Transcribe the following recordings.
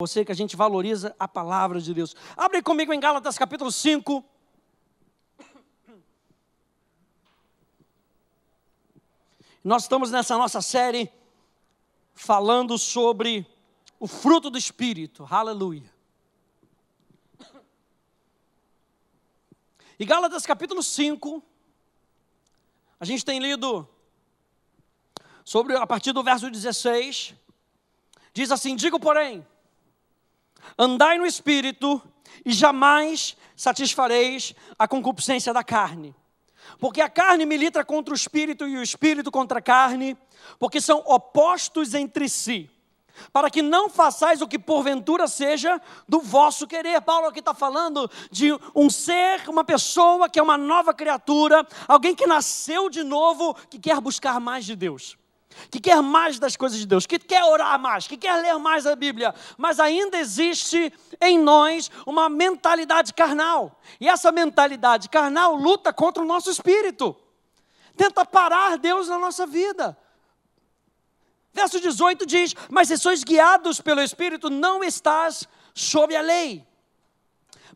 Você que a gente valoriza a palavra de Deus. Abre comigo em Gálatas capítulo 5. Nós estamos nessa nossa série falando sobre o fruto do Espírito. Aleluia. E Gálatas capítulo 5, a gente tem lido sobre, a partir do verso 16, diz assim: digo, porém, andai no Espírito e jamais satisfareis a concupiscência da carne. Porque a carne milita contra o Espírito e o Espírito contra a carne, porque são opostos entre si, para que não façais o que porventura seja do vosso querer. Paulo aqui está falando de um ser, uma pessoa que é uma nova criatura, alguém que nasceu de novo, que quer buscar mais de Deus, que quer mais das coisas de Deus, que quer orar mais, que quer ler mais a Bíblia, mas ainda existe em nós uma mentalidade carnal, e essa mentalidade carnal luta contra o nosso espírito, tenta parar Deus na nossa vida. Verso 18 diz: mas se sois guiados pelo Espírito, não estás sob a lei.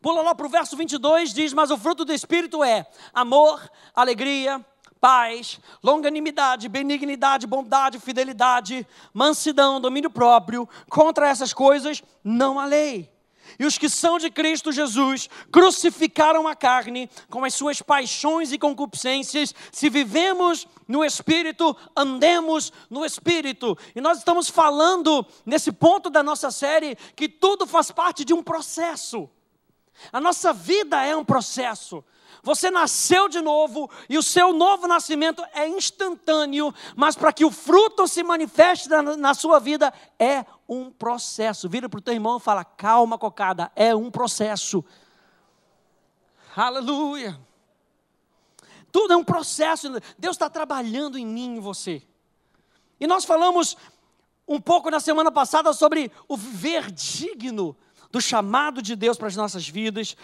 Pula lá para o verso 22, diz: mas o fruto do Espírito é amor, alegria, paz, longanimidade, benignidade, bondade, fidelidade, mansidão, domínio próprio. Contra essas coisas não há lei. E os que são de Cristo Jesus crucificaram a carne com as suas paixões e concupiscências. Se vivemos no Espírito, andemos no Espírito. E nós estamos falando, nesse ponto da nossa série, que tudo faz parte de um processo. A nossa vida é um processo. Você nasceu de novo e o seu novo nascimento é instantâneo, mas para que o fruto se manifeste na sua vida é um processo. Vira para o teu irmão e fala: calma, cocada, é um processo. Aleluia. Tudo é um processo. Deus está trabalhando em mim e em você. E nós falamos um pouco na semana passada sobre o viver digno do chamado de Deus para as nossas vidas.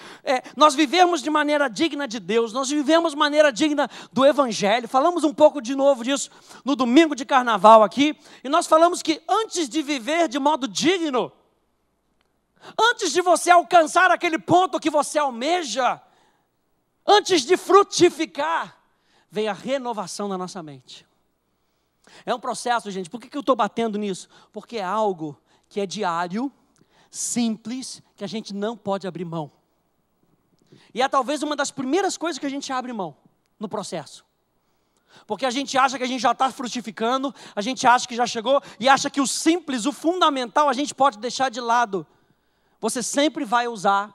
Nós vivemos de maneira digna de Deus, nós vivemos de maneira digna do Evangelho. Falamos um pouco de novo disso no domingo de carnaval aqui, e nós falamos que antes de viver de modo digno, antes de você alcançar aquele ponto que você almeja, antes de frutificar, vem a renovação na nossa mente. É um processo, gente. Por que eu estou batendo nisso? Porque é algo que é diário, simples, que a gente não pode abrir mão. E é talvez uma das primeiras coisas que a gente abre mão no processo. Porque a gente acha que a gente já está frutificando, a gente acha que já chegou, e acha que o simples, o fundamental, a gente pode deixar de lado. Você sempre vai usar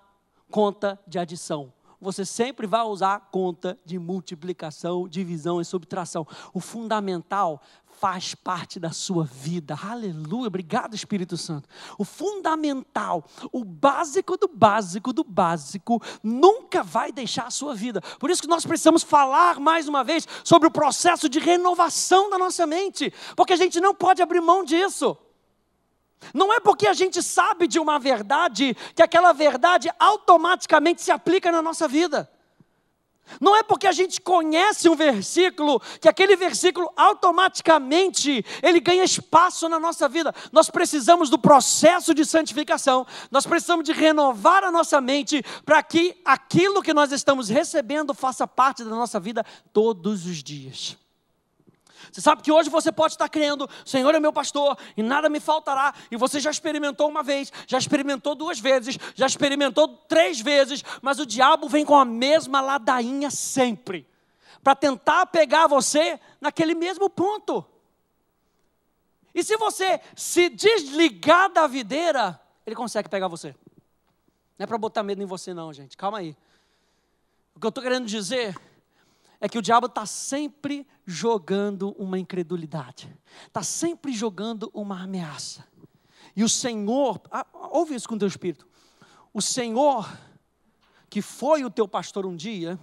conta de adição. Você sempre vai usar conta de multiplicação, divisão e subtração. O fundamental faz parte da sua vida. Aleluia, obrigado Espírito Santo. O fundamental, o básico do básico do básico, nunca vai deixar a sua vida. Por isso que nós precisamos falar mais uma vez sobre o processo de renovação da nossa mente, porque a gente não pode abrir mão disso. Não é porque a gente sabe de uma verdade, que aquela verdade automaticamente se aplica na nossa vida. Não é porque a gente conhece um versículo, que aquele versículo automaticamente, ele ganha espaço na nossa vida. Nós precisamos do processo de santificação, nós precisamos de renovar a nossa mente, para que aquilo que nós estamos recebendo faça parte da nossa vida todos os dias. Você sabe que hoje você pode estar crendo: o Senhor é meu pastor e nada me faltará. E você já experimentou uma vez, já experimentou 2 vezes, já experimentou 3 vezes. Mas o diabo vem com a mesma ladainha sempre, para tentar pegar você naquele mesmo ponto. E se você se desligar da videira, ele consegue pegar você. Não é para botar medo em você não, gente, calma aí. O que eu estou querendo dizer é que o diabo está sempre jogando uma incredulidade, está sempre jogando uma ameaça. E o Senhor, ouve isso com o teu espírito, o Senhor, que foi o teu pastor um dia,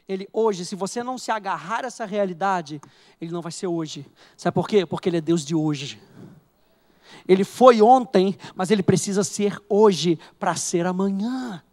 Ele hoje, se você não se agarrar a essa realidade, Ele não vai ser hoje. Sabe por quê? Porque Ele é Deus de hoje. Ele foi ontem, mas Ele precisa ser hoje para ser amanhã.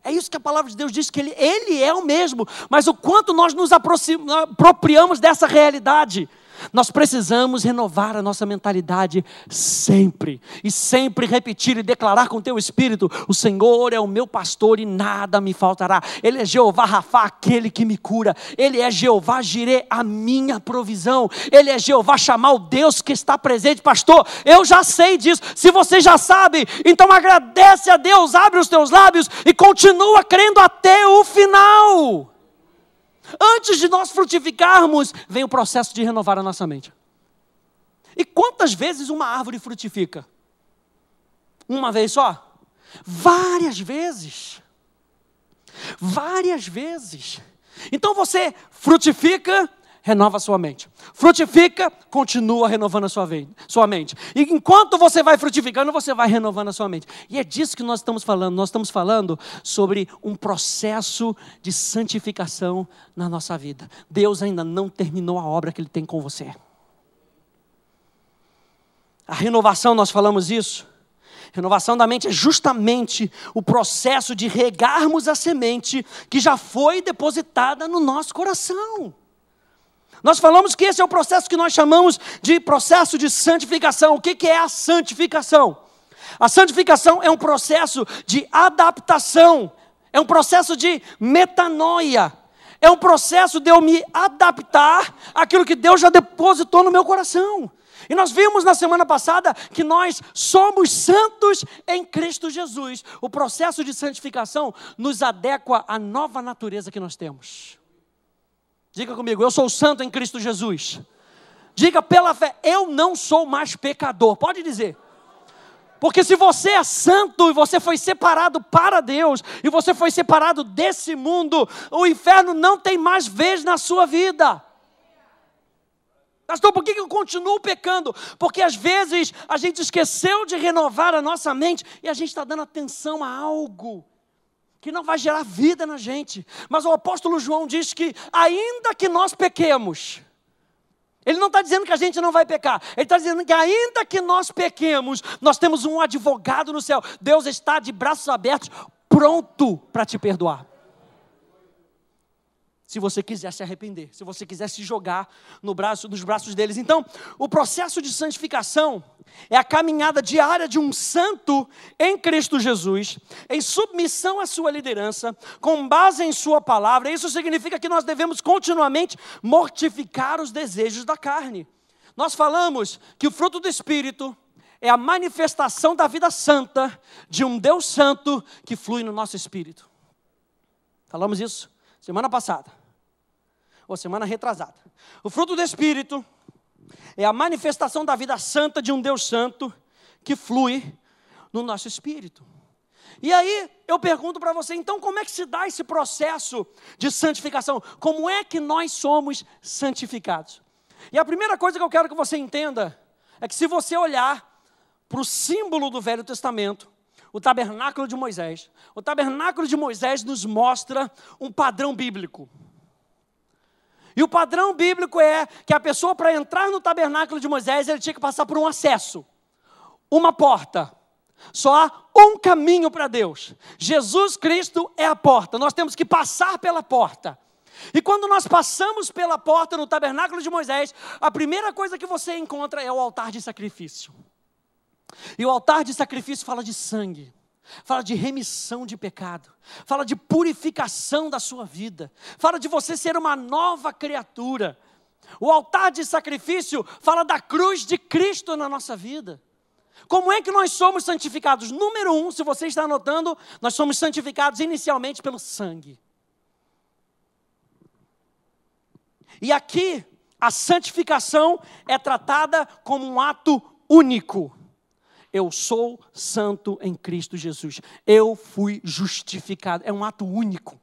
É isso que a palavra de Deus diz, que Ele é o mesmo. Mas o quanto nós nos apropriamos dessa realidade. Nós precisamos renovar a nossa mentalidade sempre. E sempre repetir e declarar com o teu espírito: o Senhor é o meu pastor e nada me faltará. Ele é Jeová Rafá, aquele que me cura. Ele é Jeová Jirê, a minha provisão. Ele é Jeová Chamar, o Deus que está presente. Pastor, eu já sei disso. Se você já sabe, então agradece a Deus, abre os teus lábios e continua crendo até o final. Antes de nós frutificarmos, vem o processo de renovar a nossa mente. E quantas vezes uma árvore frutifica? Uma vez só? Várias vezes. Várias vezes. Então você frutifica, renova a sua mente. Frutifica, continua renovando a sua mente. E enquanto você vai frutificando, você vai renovando a sua mente. E é disso que nós estamos falando. Nós estamos falando sobre um processo de santificação na nossa vida. Deus ainda não terminou a obra que Ele tem com você. A renovação, nós falamos isso. Renovação da mente é justamente o processo de regarmos a semente que já foi depositada no nosso coração. Nós falamos que esse é o processo que nós chamamos de processo de santificação. O que é a santificação? A santificação é um processo de adaptação, é um processo de metanoia, é um processo de eu me adaptar àquilo que Deus já depositou no meu coração. E nós vimos na semana passada que nós somos santos em Cristo Jesus. O processo de santificação nos adequa à nova natureza que nós temos. Diga comigo: eu sou santo em Cristo Jesus. Diga pela fé: eu não sou mais pecador. Pode dizer. Porque se você é santo e você foi separado para Deus, e você foi separado desse mundo, o inferno não tem mais vez na sua vida. Pastor, por que eu continuo pecando? Porque às vezes a gente esqueceu de renovar a nossa mente e a gente está dando atenção a algo que não vai gerar vida na gente. Mas o apóstolo João diz que ainda que nós pequemos, ele não está dizendo que a gente não vai pecar, ele está dizendo que ainda que nós pequemos, nós temos um advogado no céu. Deus está de braços abertos, pronto para te perdoar. Se você quiser se arrepender, se você quiser se jogar nos braços deles. Então, o processo de santificação é a caminhada diária de um santo em Cristo Jesus, em submissão à sua liderança, com base em sua palavra. Isso significa que nós devemos continuamente mortificar os desejos da carne. Nós falamos que o fruto do Espírito é a manifestação da vida santa de um Deus santo que flui no nosso espírito. Falamos isso semana passada, ou semana retrasada. O fruto do Espírito é a manifestação da vida santa de um Deus santo que flui no nosso espírito. E aí eu pergunto para você, então como é que se dá esse processo de santificação? Como é que nós somos santificados? E a primeira coisa que eu quero que você entenda é que se você olhar para o símbolo do Velho Testamento, o tabernáculo de Moisés. O tabernáculo de Moisés nos mostra um padrão bíblico. E o padrão bíblico é que a pessoa, para entrar no tabernáculo de Moisés, ele tinha que passar por um acesso, uma porta. Só há um caminho para Deus. Jesus Cristo é a porta. Nós temos que passar pela porta. E quando nós passamos pela porta no tabernáculo de Moisés, a primeira coisa que você encontra é o altar de sacrifício. E o altar de sacrifício fala de sangue, fala de remissão de pecado, fala de purificação da sua vida, fala de você ser uma nova criatura. O altar de sacrifício fala da cruz de Cristo na nossa vida. Como é que nós somos santificados? Número 1, se você está anotando, nós somos santificados inicialmente pelo sangue. E aqui, a santificação é tratada como um ato único. Eu sou santo em Cristo Jesus. Eu fui justificado. É um ato único.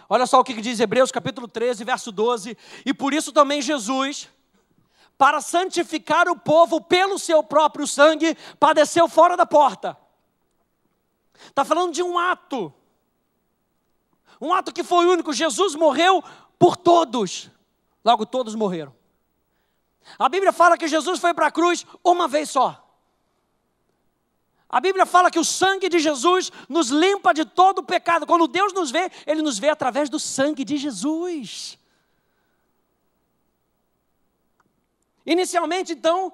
Olha só o que diz Hebreus capítulo 13, verso 12. E por isso também Jesus, para santificar o povo pelo seu próprio sangue, padeceu fora da porta. Está falando de um ato. Um ato que foi único. Jesus morreu por todos. Logo todos morreram. A Bíblia fala que Jesus foi para a cruz uma vez só. A Bíblia fala que o sangue de Jesus nos limpa de todo o pecado. Quando Deus nos vê, Ele nos vê através do sangue de Jesus. Inicialmente, então,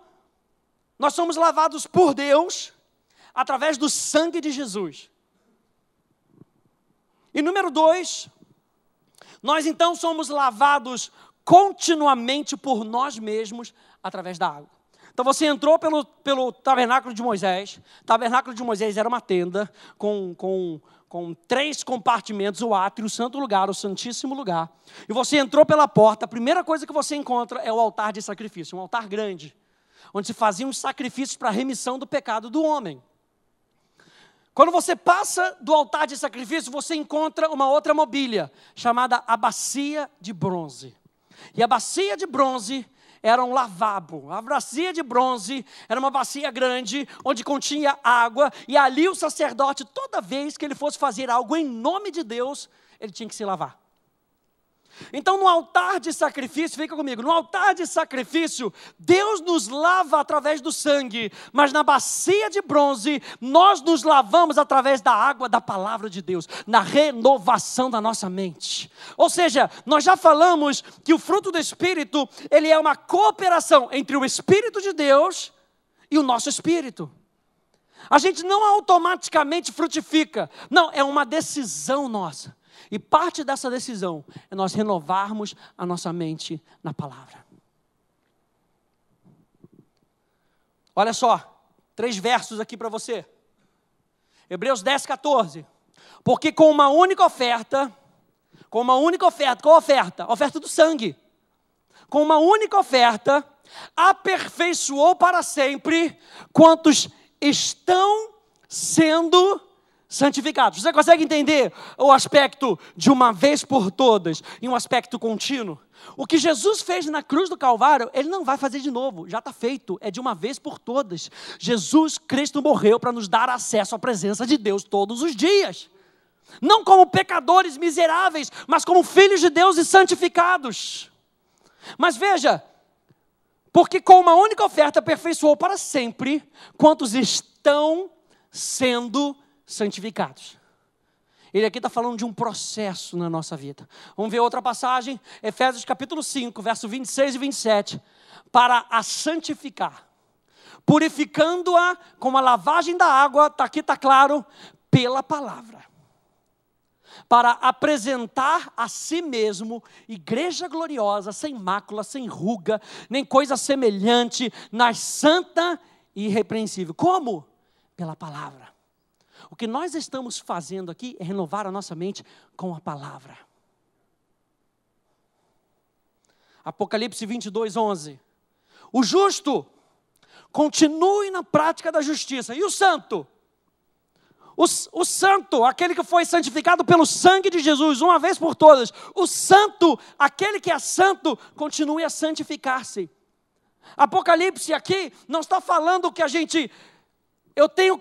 nós somos lavados por Deus através do sangue de Jesus. E número 2, nós então somos lavados continuamente por nós mesmos através da água. Então você entrou pelo tabernáculo de Moisés. O tabernáculo de Moisés era uma tenda com 3 compartimentos, o átrio, o santo lugar, o santíssimo lugar. E você entrou pela porta, a primeira coisa que você encontra é o altar de sacrifício, um altar grande, onde se faziam os sacrifícios para a remissão do pecado do homem. Quando você passa do altar de sacrifício, você encontra uma outra mobília, chamada a bacia de bronze. E a bacia de bronze era um lavabo. A bacia de bronze era uma bacia grande, onde continha água, e ali o sacerdote, toda vez que ele fosse fazer algo em nome de Deus, ele tinha que se lavar. Então no altar de sacrifício, fica comigo, no altar de sacrifício, Deus nos lava através do sangue, mas na bacia de bronze, nós nos lavamos através da água da palavra de Deus, na renovação da nossa mente. Ou seja, nós já falamos que o fruto do Espírito, ele é uma cooperação entre o Espírito de Deus e o nosso espírito. A gente não automaticamente frutifica, não, é uma decisão nossa. E parte dessa decisão é nós renovarmos a nossa mente na palavra. Olha só, 3 versos aqui para você. Hebreus 10, 14. Porque com uma única oferta, qual oferta? A oferta do sangue. Com uma única oferta, aperfeiçoou para sempre quantos estão sendo santificados. Você consegue entender o aspecto de uma vez por todas e um aspecto contínuo? O que Jesus fez na cruz do Calvário, Ele não vai fazer de novo, já está feito, é de uma vez por todas. Jesus Cristo morreu para nos dar acesso à presença de Deus todos os dias. Não como pecadores miseráveis, mas como filhos de Deus e santificados. Mas veja, porque com uma única oferta aperfeiçoou para sempre quantos estão sendo santificados. Ele aqui está falando de um processo na nossa vida. Vamos ver outra passagem, Efésios capítulo 5, verso 26 e 27. Para a santificar, purificando-a com a lavagem da água, aqui está claro, pela palavra. Para apresentar a si mesmo, igreja gloriosa, sem mácula, sem ruga, nem coisa semelhante, mas santa e irrepreensível. Como? Pela palavra. O que nós estamos fazendo aqui é renovar a nossa mente com a palavra. Apocalipse 22, 11. O justo continue na prática da justiça. E o santo? O santo, aquele que foi santificado pelo sangue de Jesus, uma vez por todas. O santo, aquele que é santo, continue a santificar-se. Apocalipse aqui não está falando que eu tenho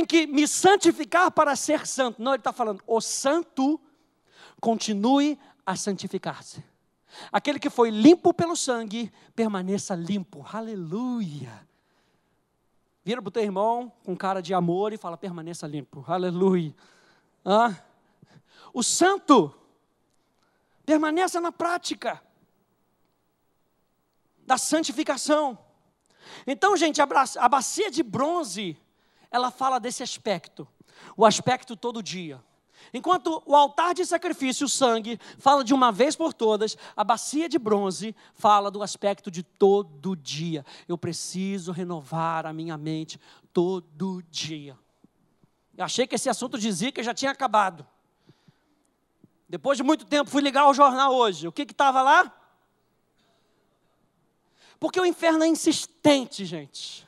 que me santificar para ser santo. Não, ele está falando, o santo continue a santificar-se. Aquele que foi limpo pelo sangue, permaneça limpo. Aleluia. Vira para o teu irmão com cara de amor e fala, permaneça limpo. Aleluia. O santo permaneça na prática da santificação. Então, gente, a bacia de bronze, ela fala desse aspecto, o aspecto todo dia. Enquanto o altar de sacrifício, o sangue, fala de uma vez por todas, a bacia de bronze fala do aspecto de todo dia. Eu preciso renovar a minha mente todo dia. Eu achei que esse assunto dizia que já tinha acabado. Depois de muito tempo, fui ligar o jornal hoje. O que estava lá? Porque o inferno é insistente, gente.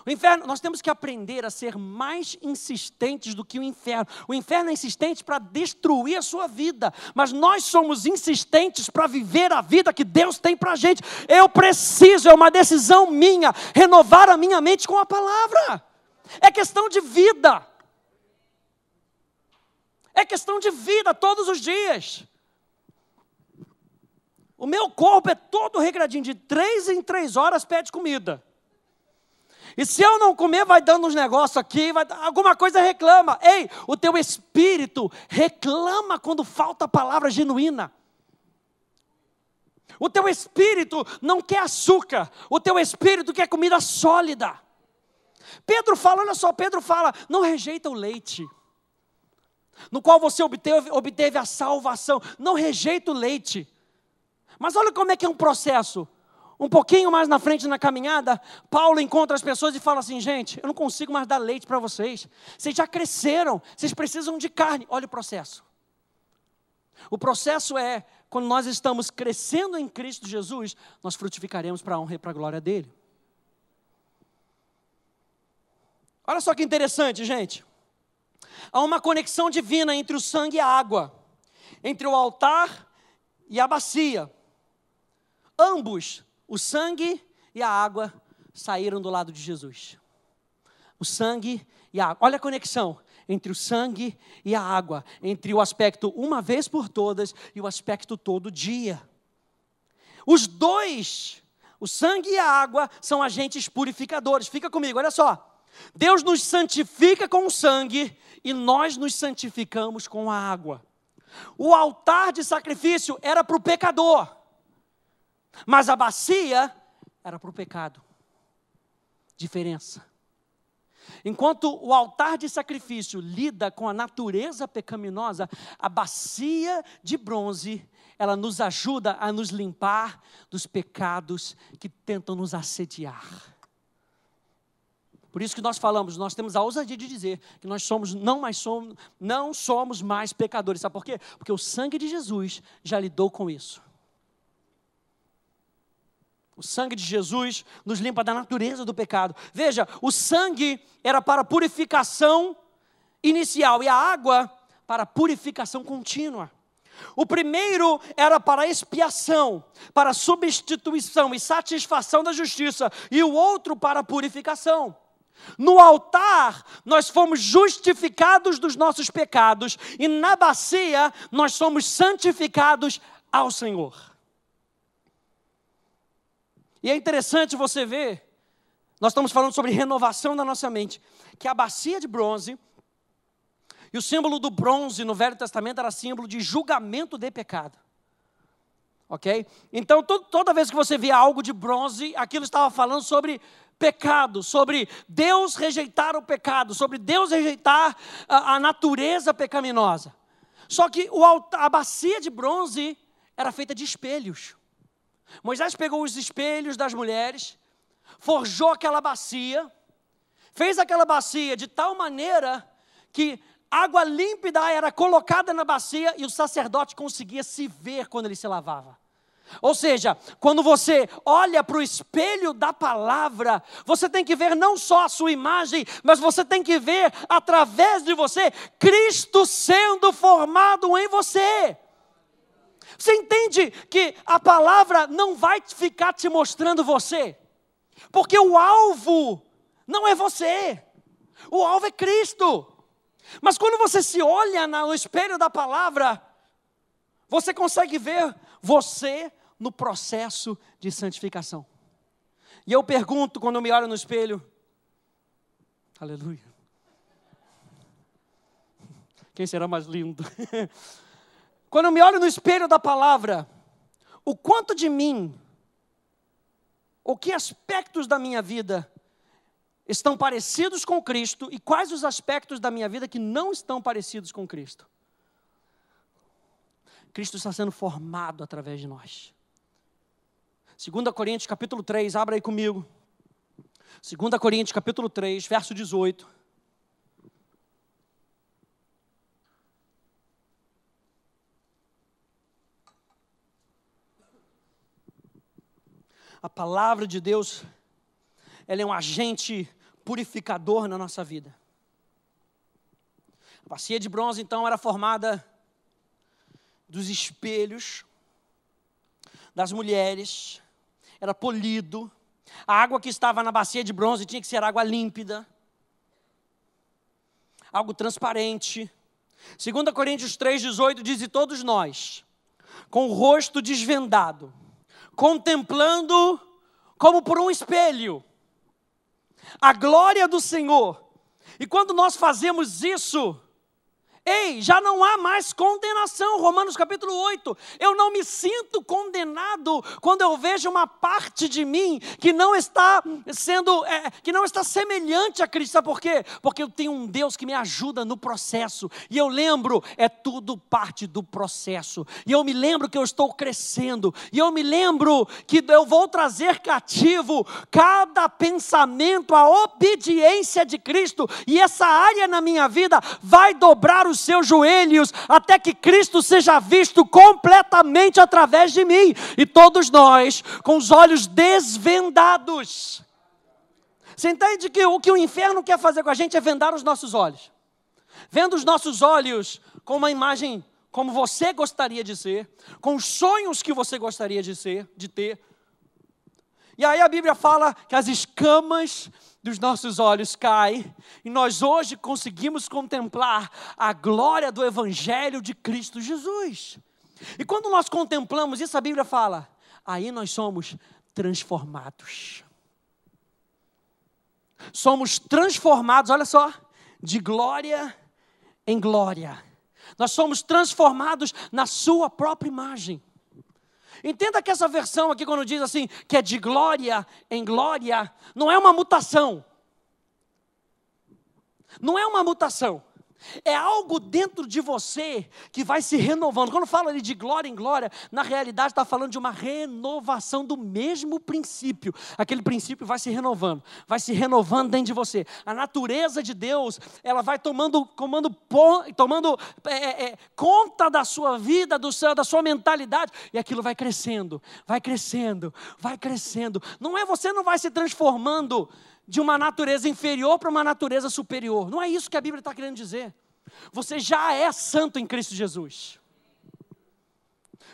O inferno, nós temos que aprender a ser mais insistentes do que o inferno. O inferno é insistente para destruir a sua vida, mas nós somos insistentes para viver a vida que Deus tem para a gente. Eu preciso, é uma decisão minha, renovar a minha mente com a palavra. É questão de vida. É questão de vida todos os dias. O meu corpo é todo regradinho, de 3 em 3 horas pede comida. E se eu não comer, vai dando uns negócios aqui, alguma coisa reclama. Ei, o teu espírito reclama quando falta a palavra genuína. O teu espírito não quer açúcar, o teu espírito quer comida sólida. Pedro fala, olha só, Pedro fala, não rejeita o leite, no qual você obteve a salvação. Não rejeita o leite. Mas olha como é que é um processo. Um pouquinho mais na frente na caminhada, Paulo encontra as pessoas e fala assim, gente, eu não consigo mais dar leite para vocês. Vocês já cresceram, vocês precisam de carne. Olha o processo. O processo é, quando nós estamos crescendo em Cristo Jesus, nós frutificaremos para a honra e para a glória dele. Olha só que interessante, gente. Há uma conexão divina entre o sangue e a água, entre o altar e a bacia. Ambos, o sangue e a água, saíram do lado de Jesus. O sangue e a água. Olha a conexão entre o sangue e a água, entre o aspecto uma vez por todas e o aspecto todo dia. Os dois, o sangue e a água, são agentes purificadores. Fica comigo, olha só. Deus nos santifica com o sangue e nós nos santificamos com a água. O altar de sacrifício era para o pecador, mas a bacia era para o pecado. Diferença. Enquanto o altar de sacrifício lida com a natureza pecaminosa, a bacia de bronze, ela nos ajuda a nos limpar dos pecados que tentam nos assediar. Por isso que nós falamos, nós temos a ousadia de dizer que nós não somos mais pecadores. Sabe por quê? Porque o sangue de Jesus já lidou com isso. O sangue de Jesus nos limpa da natureza do pecado. Veja, o sangue era para purificação inicial e a água para purificação contínua. O primeiro era para expiação, para substituição e satisfação da justiça, e o outro para purificação. No altar, nós fomos justificados dos nossos pecados, e na bacia, nós somos santificados ao Senhor. E é interessante você ver, nós estamos falando sobre renovação da nossa mente, que a bacia de bronze, e o símbolo do bronze no Velho Testamento era símbolo de julgamento de pecado. Ok? Então, toda vez que você via algo de bronze, aquilo estava falando sobre pecado, sobre Deus rejeitar o pecado, sobre Deus rejeitar a natureza pecaminosa. Só que a bacia de bronze era feita de espelhos. Moisés pegou os espelhos das mulheres, forjou aquela bacia, fez aquela bacia de tal maneira que água límpida era colocada na bacia e o sacerdote conseguia se ver quando ele se lavava. Ou seja, quando você olha para o espelho da palavra, você tem que ver não só a sua imagem, mas você tem que ver através de você, Cristo sendo formado em você. Você entende que a palavra não vai ficar te mostrando você? Porque o alvo não é você, o alvo é Cristo. Mas quando você se olha no espelho da palavra, você consegue ver você no processo de santificação. E eu pergunto, quando eu me olho no espelho, aleluia, quem será mais lindo? Quando eu me olho no espelho da palavra, o quanto de mim, ou que aspectos da minha vida estão parecidos com Cristo e quais os aspectos da minha vida que não estão parecidos com Cristo? Cristo está sendo formado através de nós. 2 Coríntios capítulo 3, abra aí comigo. 2 Coríntios capítulo 3, verso 18. A palavra de Deus, ela é um agente purificador na nossa vida. A bacia de bronze, então, era formada dos espelhos das mulheres, era polido. A água que estava na bacia de bronze tinha que ser água límpida, algo transparente. 2 Coríntios 3,18 diz: e todos nós, com o rosto desvendado, contemplando como por um espelho a glória do Senhor. E quando nós fazemos isso, Ei, já não há mais condenação, Romanos capítulo 8. Eu não me sinto condenado quando eu vejo uma parte de mim que não está semelhante a Cristo. Sabe por quê? Porque eu tenho um Deus que me ajuda no processo. E eu lembro, é tudo parte do processo. E eu me lembro que eu estou crescendo. E eu me lembro que eu vou trazer cativo cada pensamento à obediência de Cristo. E essa área na minha vida vai dobrar os seus joelhos, até que Cristo seja visto completamente através de mim, e todos nós, com os olhos desvendados. Você entende que o que o inferno quer fazer com a gente é vendar os nossos olhos, vendo os nossos olhos com uma imagem como você gostaria de ser, com os sonhos que você gostaria de ter, e aí a Bíblia fala que as escamas dos nossos olhos caem, e nós hoje conseguimos contemplar a glória do Evangelho de Cristo Jesus. E quando nós contemplamos isso, a Bíblia fala, aí nós somos transformados. Somos transformados, olha só, de glória em glória. Nós somos transformados na sua própria imagem. Entenda que essa versão aqui, quando diz assim, que é de glória em glória, não é uma mutação. Não é uma mutação. É algo dentro de você que vai se renovando. Quando fala ali de glória em glória, na realidade está falando de uma renovação do mesmo princípio. Aquele princípio vai se renovando dentro de você. A natureza de Deus, ela vai tomando conta da sua vida, da sua mentalidade, e aquilo vai crescendo, vai crescendo, vai crescendo. Você não vai se transformando de uma natureza inferior para uma natureza superior. Não é isso que a Bíblia está querendo dizer. Você já é santo em Cristo Jesus.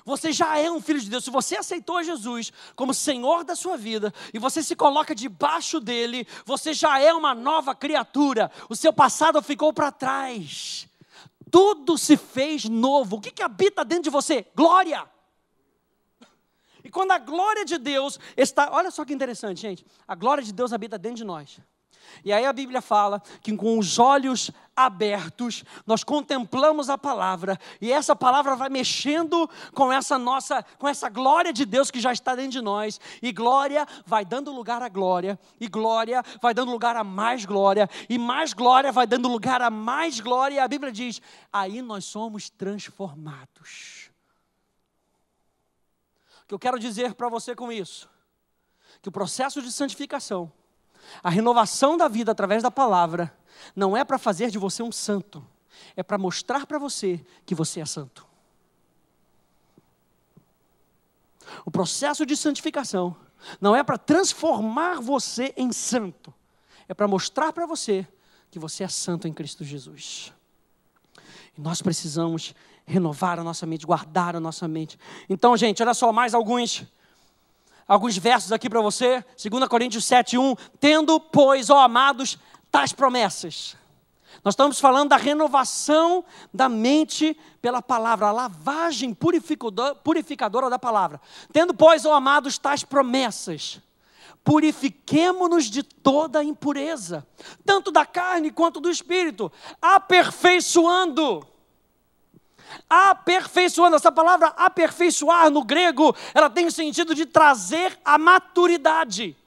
Você já é um filho de Deus. Se você aceitou Jesus como Senhor da sua vida, e você se coloca debaixo dele, você já é uma nova criatura. O seu passado ficou para trás. Tudo se fez novo. O que habita dentro de você? Glória. E quando a glória de Deus está... Olha só que interessante, gente. A glória de Deus habita dentro de nós. E aí a Bíblia fala que com os olhos abertos, nós contemplamos a palavra. E essa palavra vai mexendo com essa glória de Deus que já está dentro de nós. E glória vai dando lugar a glória. E glória vai dando lugar a mais glória. E mais glória vai dando lugar a mais glória. E a Bíblia diz, aí nós somos transformados. O que eu quero dizer para você com isso? Que o processo de santificação, a renovação da vida através da palavra, não é para fazer de você um santo, é para mostrar para você que você é santo. O processo de santificação não é para transformar você em santo, é para mostrar para você que você é santo em Cristo Jesus. E nós precisamos renovar a nossa mente, guardar a nossa mente. Então, gente, olha só, mais alguns versos aqui para você. 2 Coríntios 7:1. Tendo, pois, ó amados, tais promessas. Nós estamos falando da renovação da mente pela palavra, a lavagem purificadora da palavra. Tendo, pois, ó amados, tais promessas. Purifiquemo-nos de toda impureza, tanto da carne quanto do espírito, aperfeiçoando. Essa palavra aperfeiçoar no grego, ela tem o sentido de trazer a maturidade.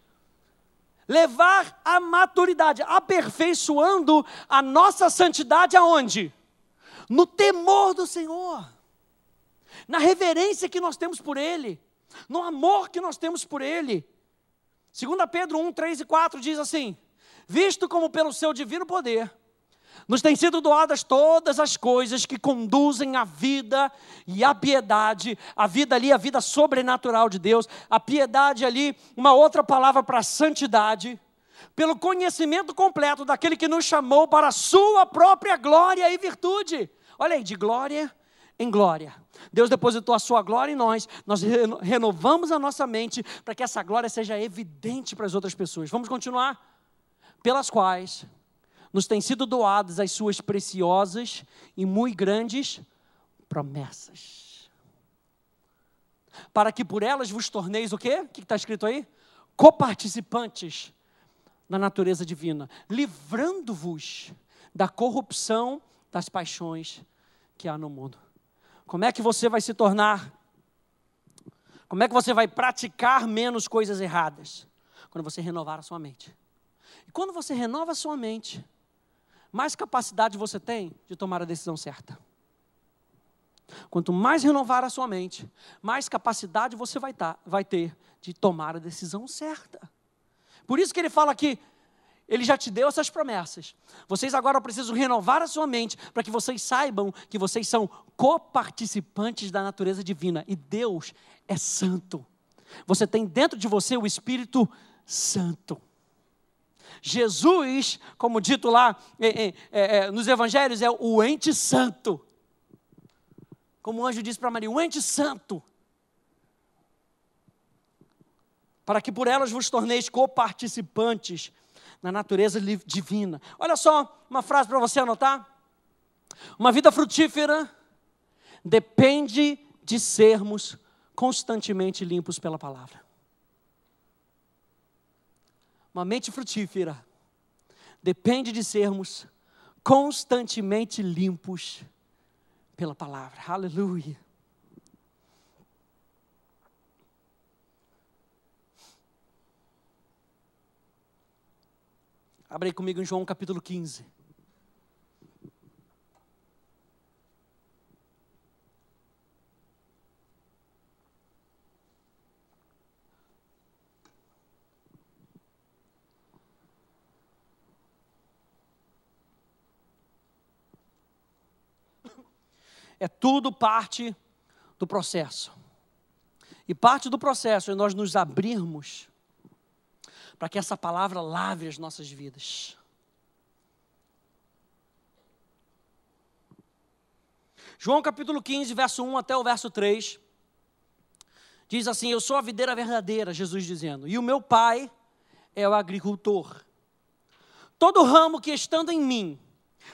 Levar a maturidade, aperfeiçoando a nossa santidade aonde? No temor do Senhor, na reverência que nós temos por Ele, no amor que nós temos por Ele. 2 Pedro 1, 3 e 4 diz assim, visto como pelo seu divino poder, nos têm sido doadas todas as coisas que conduzem à vida e à piedade. A vida ali, a vida sobrenatural de Deus. A piedade ali, uma outra palavra para santidade. Pelo conhecimento completo daquele que nos chamou para a sua própria glória e virtude. Olha aí, de glória em glória. Deus depositou a sua glória em nós renovamos a nossa mente para que essa glória seja evidente para as outras pessoas. Vamos continuar? Pelas quais nos têm sido doadas as suas preciosas e muito grandes promessas. Para que por elas vos torneis o quê? O que está escrito aí? Coparticipantes da natureza divina, livrando-vos da corrupção das paixões que há no mundo. Como é que você vai se tornar? Como é que você vai praticar menos coisas erradas? Quando você renovar a sua mente. E quando você renova a sua mente, mais capacidade você tem de tomar a decisão certa. Quanto mais renovar a sua mente, mais capacidade você vai ter de tomar a decisão certa. Por isso que ele fala aqui, ele já te deu essas promessas. Vocês agora precisam renovar a sua mente para que vocês saibam que vocês são coparticipantes da natureza divina. E Deus é santo. Você tem dentro de você o Espírito Santo. Jesus, como dito lá nos evangelhos, é o ente santo. Como o anjo disse para Maria, o ente santo. Para que por elas vos torneis coparticipantes na natureza divina. Olha só, uma frase para você anotar. Uma vida frutífera depende de sermos constantemente limpos pela palavra. Uma mente frutífera depende de sermos constantemente limpos pela palavra. Aleluia. Abre aí comigo em João capítulo 15. É tudo parte do processo. E parte do processo é nós nos abrirmos para que essa palavra lave as nossas vidas. João capítulo 15, verso 1 até o verso 3, diz assim, eu sou a videira verdadeira, Jesus dizendo, e o meu pai é o agricultor. Todo ramo que estando em mim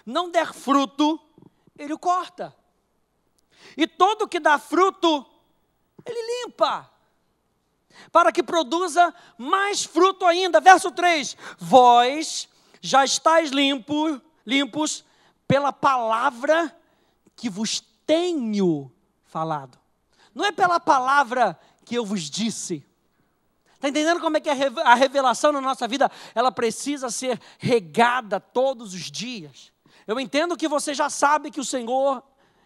não der fruto, ele o corta. E todo que dá fruto, ele limpa, para que produza mais fruto ainda. Verso 3, vós já estáis limpos pela palavra que vos tenho falado. Não é pela palavra que eu vos disse. Está entendendo como é que a revelação na nossa vida, ela precisa ser regada todos os dias. Eu entendo que você já sabe que o Senhor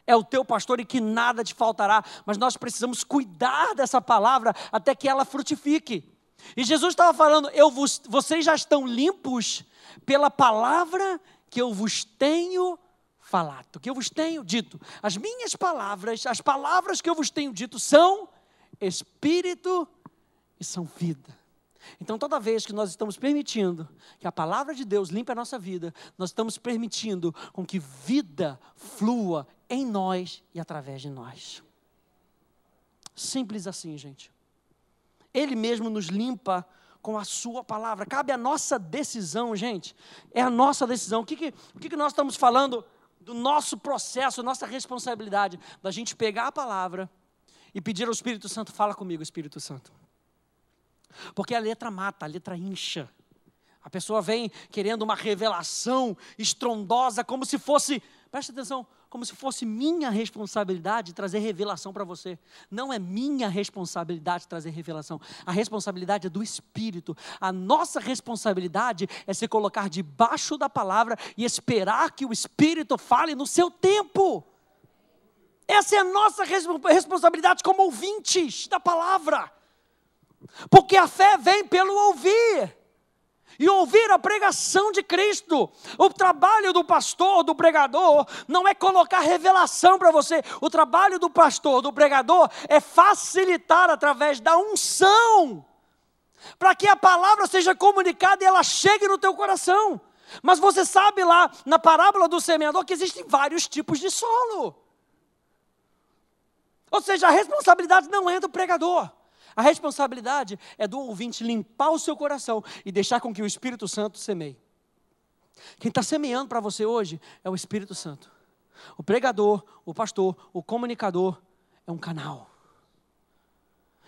é o teu pastor e que nada te faltará, mas nós precisamos cuidar dessa palavra até que ela frutifique. E Jesus estava falando, vocês já estão limpos pela palavra que eu vos tenho falado, que eu vos tenho dito. As minhas palavras, as palavras que eu vos tenho dito são espírito e são vida. Então toda vez que nós estamos permitindo que a palavra de Deus limpe a nossa vida, nós estamos permitindo com que vida flua em nós e através de nós. Simples assim, gente. Ele mesmo nos limpa com a sua palavra. Cabe a nossa decisão, gente. É a nossa decisão. O que nós estamos falando do nosso processo, nossa responsabilidade, da gente pegar a palavra e pedir ao Espírito Santo, fala comigo, Espírito Santo. Porque a letra mata, a letra incha. A pessoa vem querendo uma revelação estrondosa, como se fosse, presta atenção, como se fosse minha responsabilidade trazer revelação para você. Não é minha responsabilidade trazer revelação. A responsabilidade é do Espírito. A nossa responsabilidade é se colocar debaixo da palavra e esperar que o Espírito fale no seu tempo. Essa é a nossa responsabilidade como ouvintes da palavra. Porque a fé vem pelo ouvir. E ouvir a pregação de Cristo. O trabalho do pastor, do pregador, não é colocar revelação para você. O trabalho do pastor, do pregador, é facilitar através da unção, para que a palavra seja comunicada e ela chegue no teu coração. Mas você sabe lá, na parábola do semeador, que existem vários tipos de solo. Ou seja, a responsabilidade não é do pregador. A responsabilidade é do ouvinte limpar o seu coração e deixar com que o Espírito Santo semeie. Quem está semeando para você hoje é o Espírito Santo. O pregador, o pastor, o comunicador é um canal.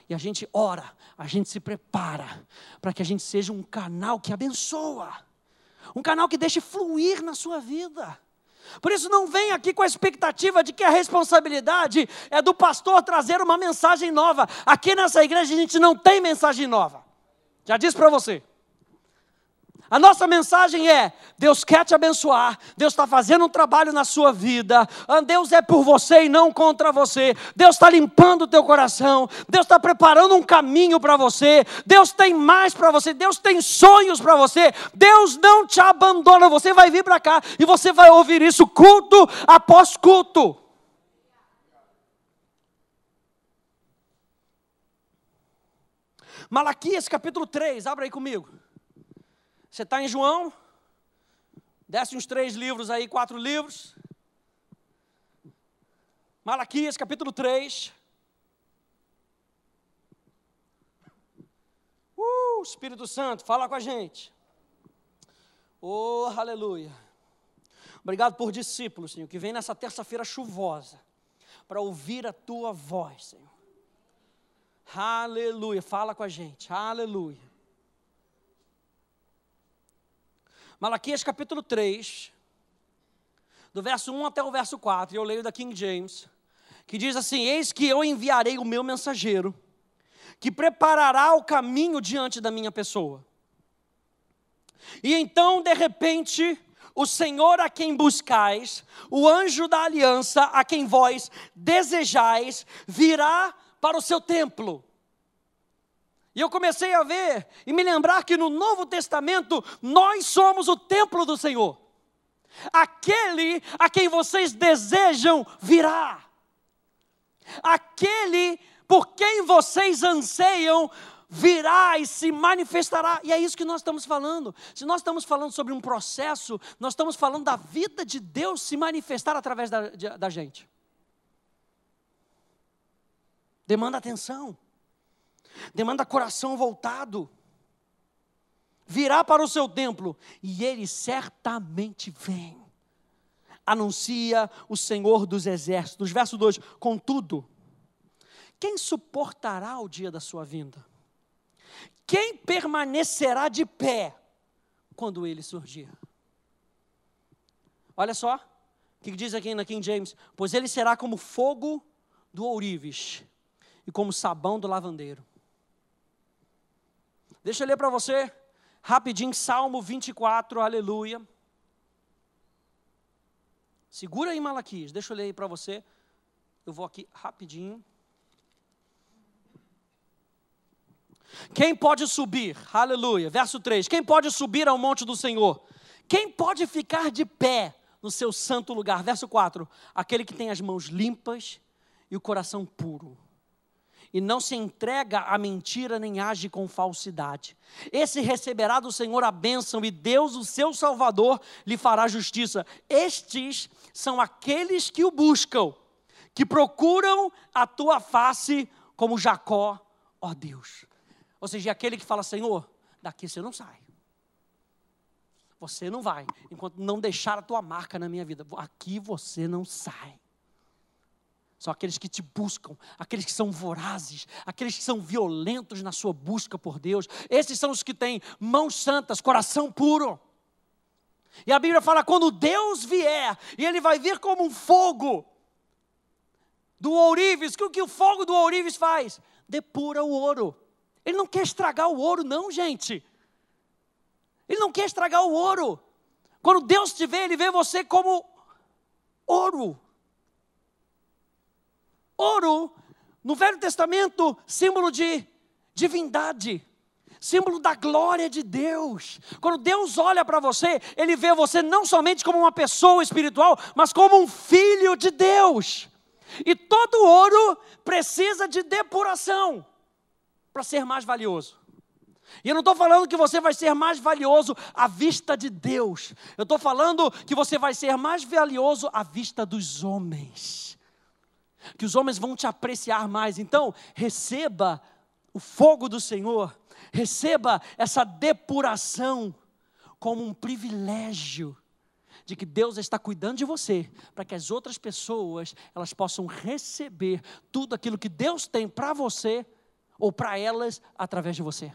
E a gente ora, a gente se prepara para que a gente seja um canal que abençoa. Um canal que deixe fluir na sua vida. Por isso não vem aqui com a expectativa de que a responsabilidade é do pastor trazer uma mensagem nova. Aqui nessa igreja a gente não tem mensagem nova. Já disse para você. A nossa mensagem é, Deus quer te abençoar, Deus está fazendo um trabalho na sua vida, Deus é por você e não contra você, Deus está limpando o teu coração, Deus está preparando um caminho para você, Deus tem mais para você, Deus tem sonhos para você, Deus não te abandona, você vai vir para cá e você vai ouvir isso culto após culto. Malaquias capítulo 3, abre aí comigo. Você está em João, desce uns 3 livros aí, 4 livros. Malaquias, capítulo 3. Espírito Santo, fala com a gente. Oh, aleluia. Obrigado por discípulos, Senhor, que vem nessa terça-feira chuvosa, para ouvir a Tua voz, Senhor. Aleluia, fala com a gente, aleluia. Malaquias capítulo 3, do verso 1 até o verso 4, eu leio da King James, que diz assim: eis que eu enviarei o meu mensageiro, que preparará o caminho diante da minha pessoa. E então, de repente, o Senhor a quem buscais, o anjo da aliança a quem vós desejais, virá para o seu templo. E eu comecei a ver e me lembrar que no Novo Testamento nós somos o templo do Senhor. Aquele a quem vocês desejam virá. Aquele por quem vocês anseiam virá e se manifestará. E é isso que nós estamos falando. Se nós estamos falando sobre um processo, nós estamos falando da vida de Deus se manifestar através da gente. Demanda atenção. Demanda coração voltado. Virá para o seu templo e ele certamente vem. Anuncia o Senhor dos exércitos. Verso 2: contudo, quem suportará o dia da sua vinda? Quem permanecerá de pé quando ele surgir? Olha só, o que diz aqui na King James: pois ele será como fogo do ourives e como sabão do lavandeiro. Deixa eu ler para você, rapidinho, Salmo 24, aleluia. Segura aí Malaquias, deixa eu ler aí para você. Eu vou aqui rapidinho. Quem pode subir, aleluia, verso 3. Quem pode subir ao monte do Senhor? Quem pode ficar de pé no seu santo lugar? Verso 4. Aquele que tem as mãos limpas e o coração puro, e não se entrega à mentira, nem age com falsidade. Esse receberá do Senhor a bênção, e Deus, o seu Salvador, lhe fará justiça. Estes são aqueles que o buscam, que procuram a tua face como Jacó, ó Deus. Ou seja, é aquele que fala: Senhor, daqui você não sai. Você não vai, enquanto não deixar a tua marca na minha vida. Aqui você não sai. São aqueles que te buscam, aqueles que são vorazes, aqueles que são violentos na sua busca por Deus. Esses são os que têm mãos santas, coração puro. E a Bíblia fala: quando Deus vier, e Ele vai vir como um fogo do ourives. O que o fogo do ourives faz? Depura o ouro. Ele não quer estragar o ouro não, gente. Ele não quer estragar o ouro. Quando Deus te vê, Ele vê você como ouro. Ouro, no Velho Testamento, símbolo de divindade, símbolo da glória de Deus. Quando Deus olha para você, Ele vê você não somente como uma pessoa espiritual, mas como um filho de Deus. E todo ouro precisa de depuração para ser mais valioso. E eu não estou falando que você vai ser mais valioso à vista de Deus. Eu estou falando que você vai ser mais valioso à vista dos homens. Que os homens vão te apreciar mais. Então, receba o fogo do Senhor, receba essa depuração como um privilégio de que Deus está cuidando de você, para que as outras pessoas, elas possam receber tudo aquilo que Deus tem para você, ou para elas, através de você.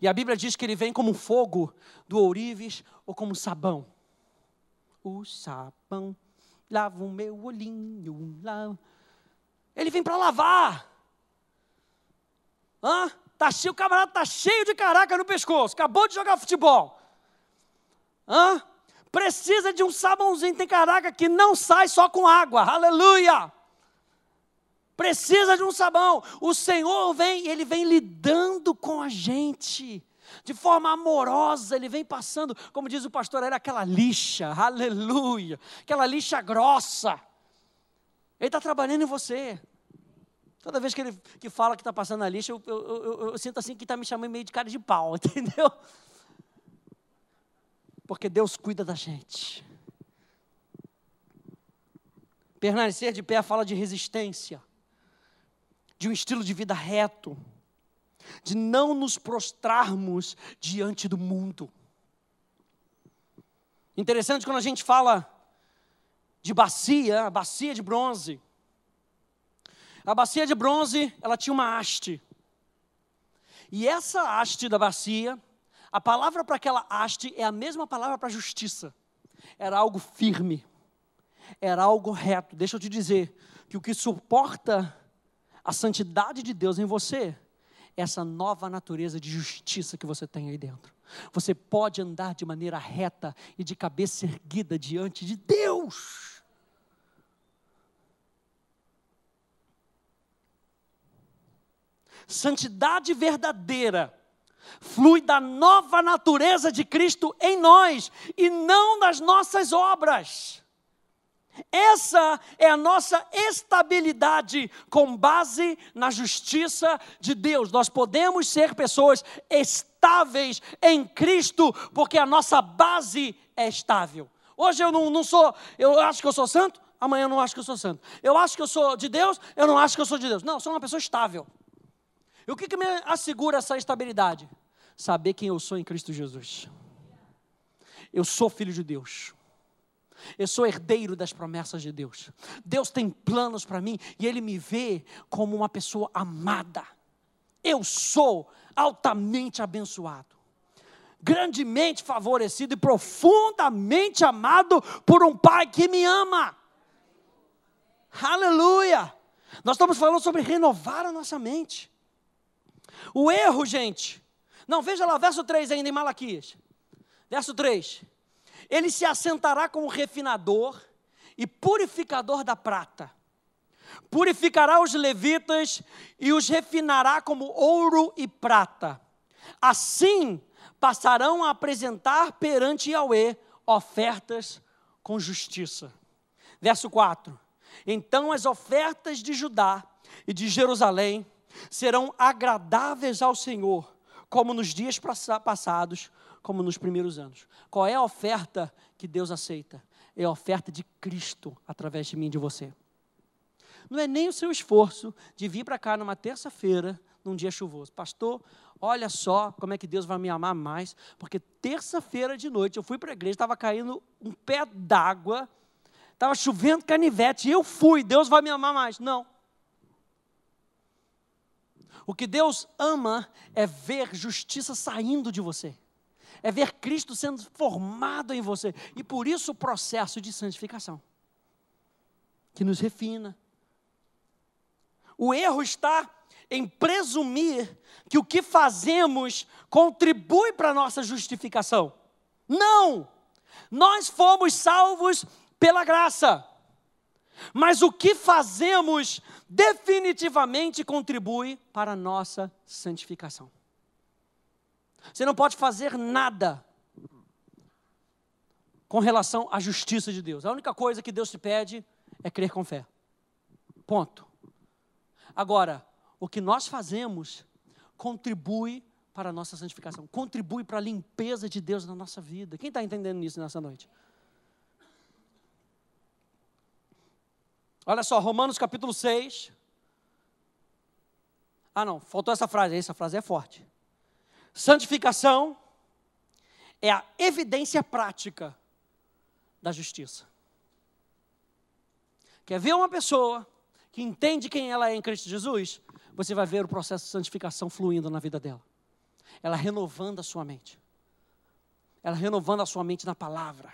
E a Bíblia diz que Ele vem como um fogo do ourives, ou como sabão. o sabão, lava o meu olhinho, lava. Ele vem para lavar. O camarada está cheio de caraca no pescoço, acabou de jogar futebol. Precisa de um sabãozinho, tem caraca que não sai só com água, aleluia. Precisa de um sabão. O Senhor vem, Ele vem lidando com a gente, de forma amorosa, Ele vem passando, como diz o pastor, era aquela lixa, aleluia, aquela lixa grossa. Ele está trabalhando em você. Toda vez que ele fala que está passando a lixa, eu sinto assim que está me chamando meio de cara de pau, entendeu? Porque Deus cuida da gente. Permanecer de pé fala de resistência, de um estilo de vida reto, de não nos prostrarmos diante do mundo. Interessante quando a gente fala de bacia, a bacia de bronze. A bacia de bronze, ela tinha uma haste. E essa haste da bacia, a palavra para aquela haste é a mesma palavra para justiça. Era algo firme, era algo reto. Deixa eu te dizer que o que suporta a santidade de Deus em você é essa nova natureza de justiça que você tem aí dentro. Você pode andar de maneira reta e de cabeça erguida diante de Deus. Santidade verdadeira flui da nova natureza de Cristo em nós e não das nossas obras. Essa é a nossa estabilidade com base na justiça de Deus. Nós podemos ser pessoas estáveis em Cristo porque a nossa base é estável. Hoje eu não sou, eu acho que eu sou santo, amanhã eu não acho que eu sou santo. Eu acho que eu sou de Deus, eu não acho que eu sou de Deus. Não, eu sou uma pessoa estável. E o que me assegura essa estabilidade? Saber quem eu sou em Cristo Jesus. Eu sou filho de Deus. Eu sou herdeiro das promessas de Deus. Deus tem planos para mim e Ele me vê como uma pessoa amada. Eu sou altamente abençoado, grandemente favorecido e profundamente amado por um Pai que me ama. Aleluia! Nós estamos falando sobre renovar a nossa mente. O erro, gente, não, veja lá, verso 3 ainda em Malaquias, verso 3, ele se assentará como refinador e purificador da prata, purificará os levitas e os refinará como ouro e prata, assim passarão a apresentar perante Yahweh ofertas com justiça. Verso 4, então as ofertas de Judá e de Jerusalém serão agradáveis ao Senhor, como nos dias passados, como nos primeiros anos. Qual é a oferta que Deus aceita? É a oferta de Cristo, através de mim e de você. Não é nem o seu esforço de vir para cá numa terça-feira, num dia chuvoso. Pastor, olha só como é que Deus vai me amar mais, porque terça-feira de noite eu fui para a igreja, estava caindo um pé d'água, estava chovendo canivete, e eu fui, Deus vai me amar mais. Não. O que Deus ama é ver justiça saindo de você. É ver Cristo sendo formado em você. E por isso o processo de santificação, que nos refina. O erro está em presumir que o que fazemos contribui para a nossa justificação. Não! Nós fomos salvos pela graça. Mas o que fazemos definitivamente contribui para a nossa santificação. Você não pode fazer nada com relação à justiça de Deus. A única coisa que Deus te pede é crer com fé. Ponto. Agora, o que nós fazemos contribui para a nossa santificação, contribui para a limpeza de Deus na nossa vida. Quem está entendendo isso nessa noite? Olha só, Romanos capítulo 6. Não, faltou essa frase é forte. Santificação é a evidência prática da justiça. Quer ver uma pessoa que entende quem ela é em Cristo Jesus? Você vai ver o processo de santificação fluindo na vida dela. Ela renovando a sua mente. Ela renovando a sua mente na palavra.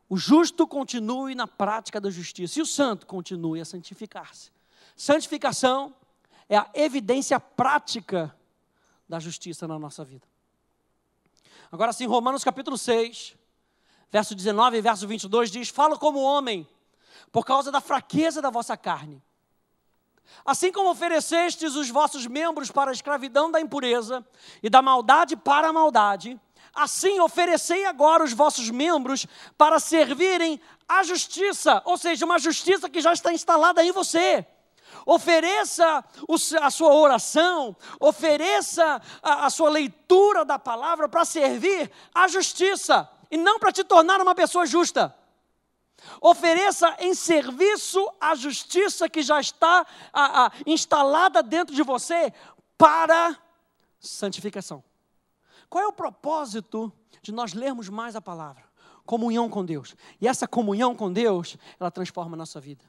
o justo continue na prática da justiça e o santo continue a santificar-se. Santificação é a evidência prática da justiça na nossa vida. Agora sim, Romanos capítulo 6, verso 19 e verso 22 diz: falo como homem, por causa da fraqueza da vossa carne. Assim como oferecestes os vossos membros para a escravidão da impureza e da maldade para a maldade, assim oferecei agora os vossos membros para servirem à justiça, ou seja, uma justiça que já está instalada em você. Ofereça a sua oração, ofereça a sua leitura da palavra para servir à justiça e não para te tornar uma pessoa justa. Ofereça em serviço à justiça que já está instalada dentro de você para santificação. Qual é o propósito de nós lermos mais a palavra? Comunhão com Deus. E essa comunhão com Deus, ela transforma a nossa vida.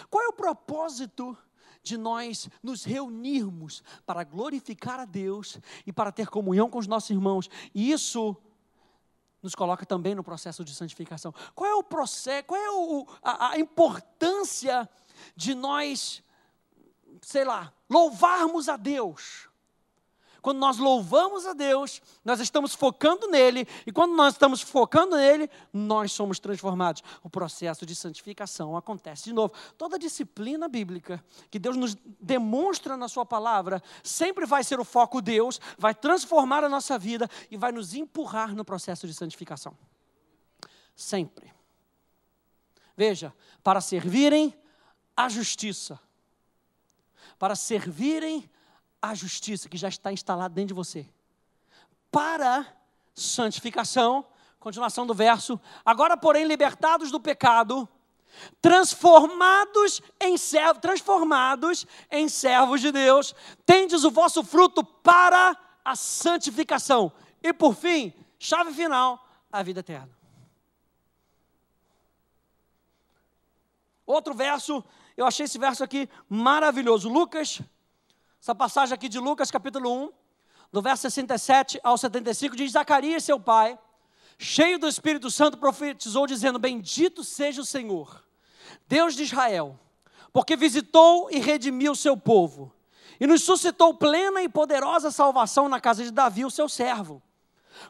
Qual é o propósito de nós nos reunirmos para glorificar a Deus e para ter comunhão com os nossos irmãos? E isso nos coloca também no processo de santificação. Qual é o processo, qual é a importância de nós, louvarmos a Deus? Quando nós louvamos a Deus, nós estamos focando nele, e quando nós estamos focando nele, nós somos transformados. O processo de santificação acontece de novo. Toda disciplina bíblica que Deus nos demonstra na sua palavra, sempre vai ser o foco Deus, vai transformar a nossa vida e vai nos empurrar no processo de santificação. Sempre. Veja, para servirem à justiça, para servirem a justiça que já está instalada dentro de você, para santificação, continuação do verso, agora porém libertados do pecado, transformados em servos de Deus, tendes o vosso fruto para a santificação, e por fim, chave final, a vida eterna. Outro verso, eu achei esse verso aqui maravilhoso, essa passagem aqui de Lucas, capítulo 1, do verso 67 ao 75, diz: Zacarias, seu pai, cheio do Espírito Santo, profetizou, dizendo: bendito seja o Senhor, Deus de Israel, porque visitou e redimiu o seu povo, e nos suscitou plena e poderosa salvação na casa de Davi, o seu servo,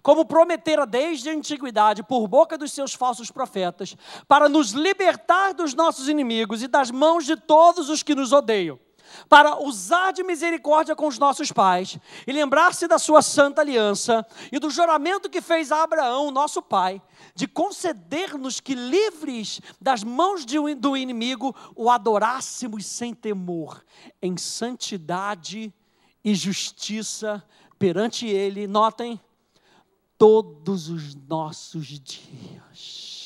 como prometera desde a antiguidade, por boca dos seus falsos profetas, para nos libertar dos nossos inimigos e das mãos de todos os que nos odeiam, para usar de misericórdia com os nossos pais, e lembrar-se da sua santa aliança, e do juramento que fez a Abraão, nosso pai, de conceder-nos que, livres das mãos do inimigo, o adorássemos sem temor, em santidade e justiça perante ele, notem, todos os nossos dias.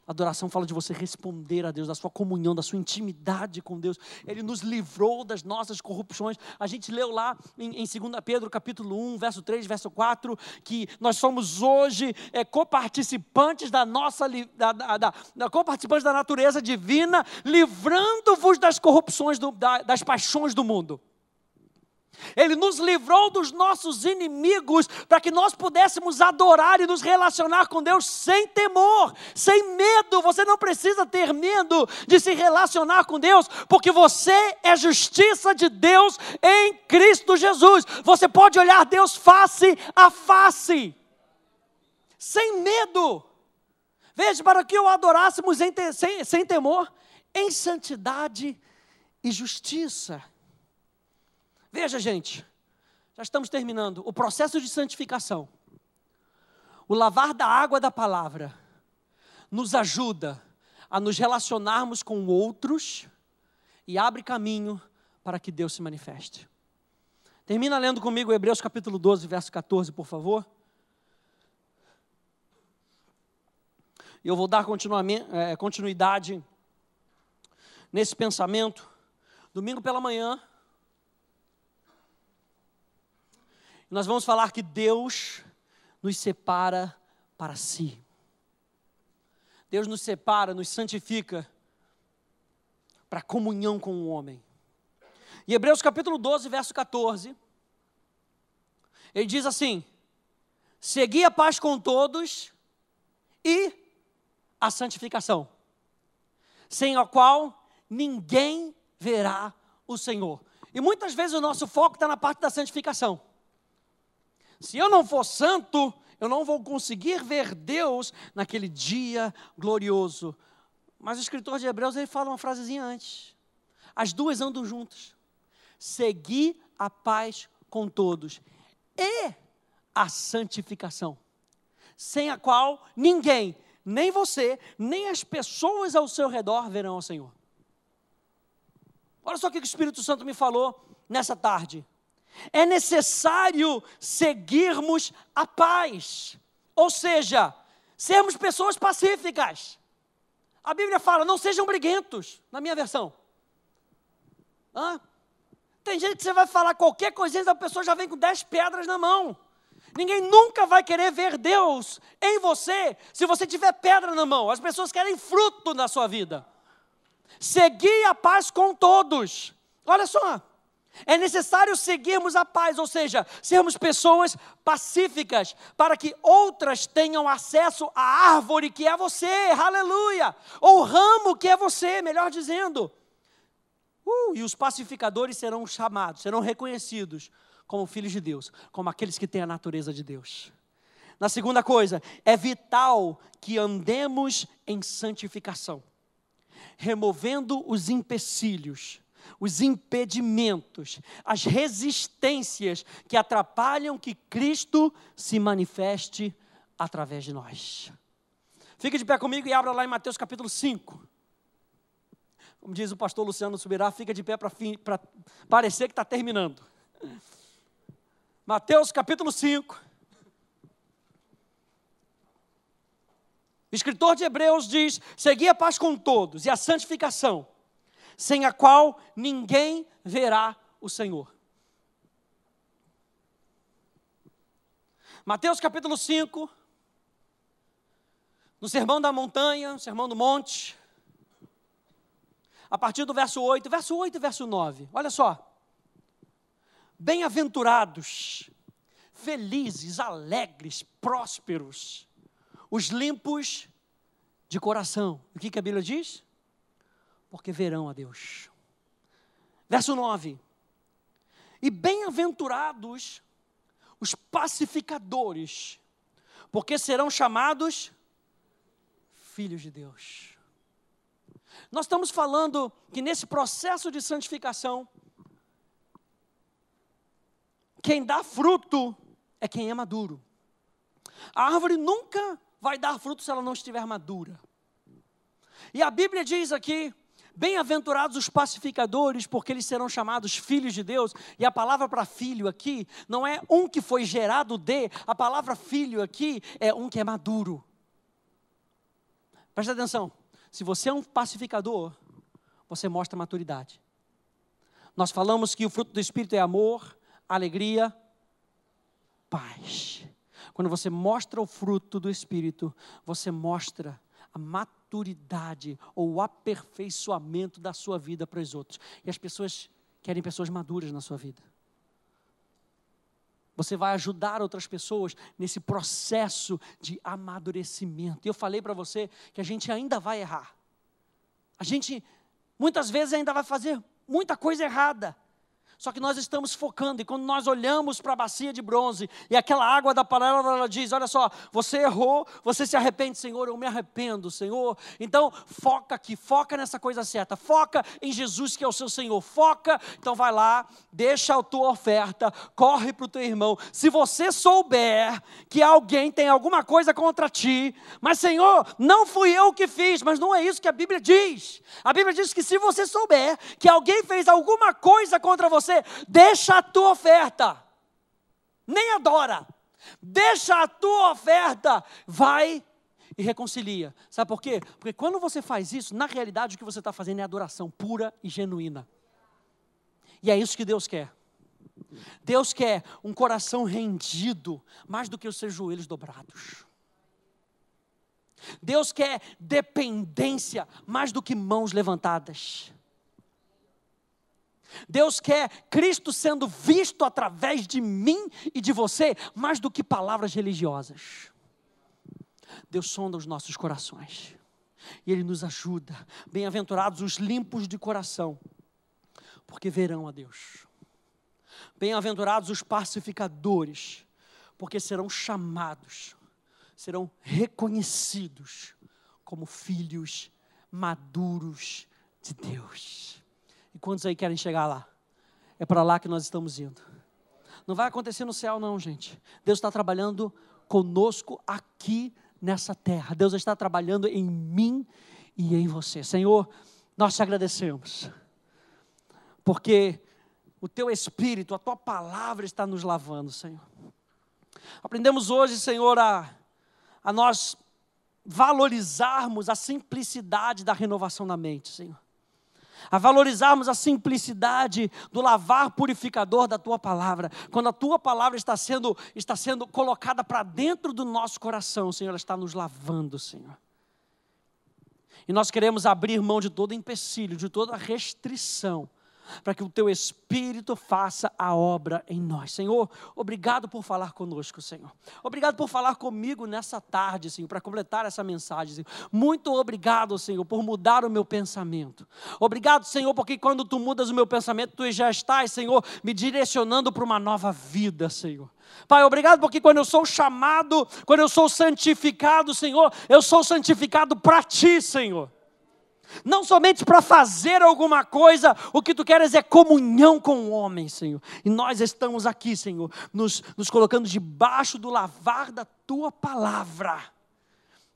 Adoração fala de você responder a Deus, da sua comunhão, da sua intimidade com Deus. Ele nos livrou das nossas corrupções. A gente leu lá em 2 Pedro, capítulo 1, verso 3, verso 4, que nós somos hoje coparticipantes coparticipantes da natureza divina, livrando-vos das corrupções, das paixões do mundo. Ele nos livrou dos nossos inimigos para que nós pudéssemos adorar e nos relacionar com Deus sem temor, sem medo. Você não precisa ter medo de se relacionar com Deus, porque você é justiça de Deus em Cristo Jesus. Você pode olhar Deus face a face, sem medo. Veja, para que o adorássemos sem temor, em santidade e justiça. Veja, gente, já estamos terminando. O processo de santificação, o lavar da água da palavra, nos ajuda a nos relacionarmos com outros e abre caminho para que Deus se manifeste. Termina lendo comigo Hebreus capítulo 12, verso 14, por favor. Eu vou dar continuidade nesse pensamento. Domingo pela manhã, nós vamos falar que Deus nos separa para si. Deus nos separa, nos santifica para comunhão com o homem. E Hebreus capítulo 12, verso 14, ele diz assim: segui a paz com todos e a santificação, sem a qual ninguém verá o Senhor. E muitas vezes o nosso foco está na parte da santificação. Se eu não for santo, eu não vou conseguir ver Deus naquele dia glorioso. Mas o escritor de Hebreus, ele fala uma frasezinha antes. As duas andam juntas. Segui a paz com todos e a santificação, sem a qual ninguém, nem você, nem as pessoas ao seu redor verão ao Senhor. Olha só o que o Espírito Santo me falou nessa tarde. É necessário seguirmos a paz, ou seja, sermos pessoas pacíficas. A Bíblia fala, não sejam briguentos, na minha versão. Tem gente que você vai falar qualquer coisinha, a pessoa já vem com 10 pedras na mão. Ninguém nunca vai querer ver Deus em você, se você tiver pedra na mão. As pessoas querem fruto na sua vida. Seguir a paz com todos. Olha só, é necessário seguirmos a paz, ou seja, sermos pessoas pacíficas, para que outras tenham acesso à árvore que é você, aleluia, ou ramo que é você, melhor dizendo. E os pacificadores serão chamados, serão reconhecidos como filhos de Deus, como aqueles que têm a natureza de Deus. Na segunda coisa, é vital que andemos em santificação, removendo os empecilhos, os impedimentos, as resistências que atrapalham que Cristo se manifeste através de nós. Fique de pé comigo e abra lá em Mateus capítulo 5. Como diz o pastor Luciano Subirá, fica de pé para parecer que está terminando. Mateus capítulo 5. O escritor de Hebreus diz, segui a paz com todos e a santificação, sem a qual ninguém verá o Senhor. Mateus capítulo 5, no Sermão da Montanha, no Sermão do Monte, a partir do verso 8 e verso 9, olha só. Bem-aventurados, felizes, alegres, prósperos, os limpos de coração. O que a Bíblia diz? Porque verão a Deus. Verso 9. E bem-aventurados os pacificadores, porque serão chamados filhos de Deus. Nós estamos falando que nesse processo de santificação, quem dá fruto é quem é maduro. A árvore nunca vai dar fruto se ela não estiver madura. E a Bíblia diz aqui, bem-aventurados os pacificadores, porque eles serão chamados filhos de Deus. E a palavra para filho aqui, não é um que foi gerado de, a palavra filho aqui é um que é maduro. Presta atenção, se você é um pacificador, você mostra maturidade. Nós falamos que o fruto do Espírito é amor, alegria, paz. Quando você mostra o fruto do Espírito, você mostra a maturidade ou o aperfeiçoamento da sua vida para os outros. E as pessoas querem pessoas maduras na sua vida. Você vai ajudar outras pessoas nesse processo de amadurecimento. E eu falei para você que a gente ainda vai errar. A gente, muitas vezes, ainda vai fazer muita coisa errada. Só que nós estamos focando, e quando nós olhamos para a bacia de bronze, e aquela água da palavra, ela diz, olha só, você errou, você se arrepende, Senhor, eu me arrependo, Senhor. Então, foca aqui, foca nessa coisa certa, foca em Jesus que é o seu Senhor, foca, então vai lá, deixa a tua oferta, corre para o teu irmão. Se você souber que alguém tem alguma coisa contra ti, mas Senhor, não fui eu que fiz, mas não é isso que a Bíblia diz. A Bíblia diz que se você souber que alguém fez alguma coisa contra você, deixa a tua oferta, nem adora, deixa a tua oferta, vai e reconcilia. Sabe por quê? Porque quando você faz isso, na realidade o que você está fazendo é adoração pura e genuína. E é isso que Deus quer. Deus quer um coração rendido, mais do que os seus joelhos dobrados. Deus quer dependência, mais do que mãos levantadas. Deus quer Cristo sendo visto através de mim e de você, mais do que palavras religiosas. Deus sonda os nossos corações. E Ele nos ajuda. Bem-aventurados os limpos de coração, porque verão a Deus. Bem-aventurados os pacificadores, porque serão chamados, serão reconhecidos como filhos maduros de Deus. E quantos aí querem chegar lá? É para lá que nós estamos indo. Não vai acontecer no céu não, gente. Deus está trabalhando conosco aqui nessa terra. Deus está trabalhando em mim e em você. Senhor, nós te agradecemos, porque o Teu Espírito, a Tua palavra está nos lavando, Senhor. Aprendemos hoje, Senhor, a nós valorizarmos a simplicidade da renovação da mente, Senhor. A valorizarmos a simplicidade do lavar purificador da Tua palavra. Quando a Tua palavra está sendo colocada para dentro do nosso coração, Senhor, ela está nos lavando, Senhor. E nós queremos abrir mão de todo empecilho, de toda restrição, para que o Teu Espírito faça a obra em nós. Senhor, obrigado por falar conosco, Senhor. Obrigado por falar comigo nessa tarde, Senhor, para completar essa mensagem, Senhor. Muito obrigado, Senhor, por mudar o meu pensamento. Obrigado, Senhor, porque quando Tu mudas o meu pensamento, Tu já estás, Senhor, me direcionando para uma nova vida, Senhor. Pai, obrigado porque quando eu sou chamado, quando eu sou santificado, Senhor, eu sou santificado para Ti, Senhor. Não somente para fazer alguma coisa, o que Tu queres é comunhão com o homem, Senhor. E nós estamos aqui, Senhor, nos colocando debaixo do lavar da Tua palavra,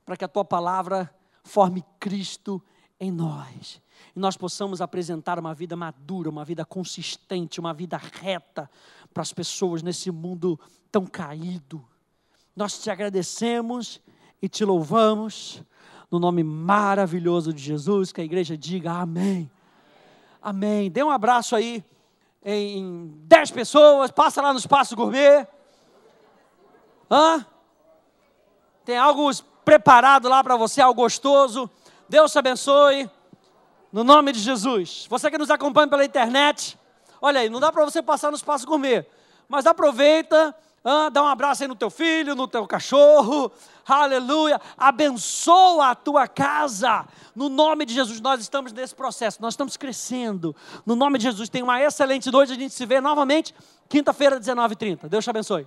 para que a Tua palavra forme Cristo em nós. E nós possamos apresentar uma vida madura, uma vida consistente, uma vida reta para as pessoas nesse mundo tão caído. Nós Te agradecemos e Te louvamos, no nome maravilhoso de Jesus, que a igreja diga amém. Amém. Dê um abraço aí em 10 pessoas, passa lá no Espaço Gourmet. Tem algo preparado lá para você, algo gostoso. Deus te abençoe, no nome de Jesus. Você que nos acompanha pela internet, olha aí, não dá para você passar no Espaço Gourmet, mas aproveita, dá um abraço aí no teu filho, no teu cachorro, aleluia, abençoa a tua casa, no nome de Jesus. Nós estamos nesse processo, nós estamos crescendo, no nome de Jesus. Tenha uma excelente noite, a gente se vê novamente, quinta-feira, 19h30, Deus te abençoe.